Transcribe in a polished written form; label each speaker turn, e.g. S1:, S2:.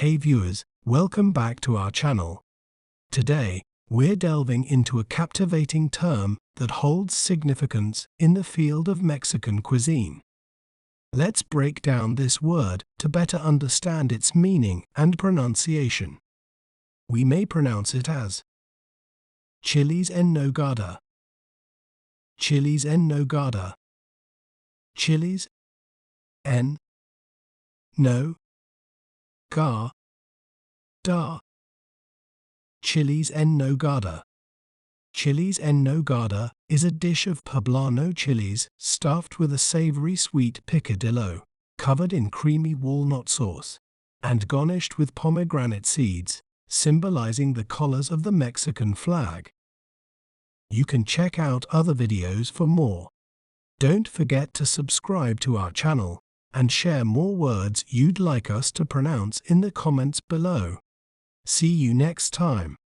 S1: Hey viewers, welcome back to our channel. Today, we're delving into a captivating term that holds significance in the field of Mexican cuisine. Let's break down this word to better understand its meaning and pronunciation. We may pronounce it as Chiles en Nogada. Chiles en Nogada. Chiles en no ga da. Chiles en Nogada. Chiles en Nogada is a dish of poblano chiles stuffed with a savory sweet picadillo, covered in creamy walnut sauce, and garnished with pomegranate seeds, symbolizing the colors of the Mexican flag. You can check out other videos for more. Don't forget to subscribe to our channel and share more words you'd like us to pronounce in the comments below. See you next time.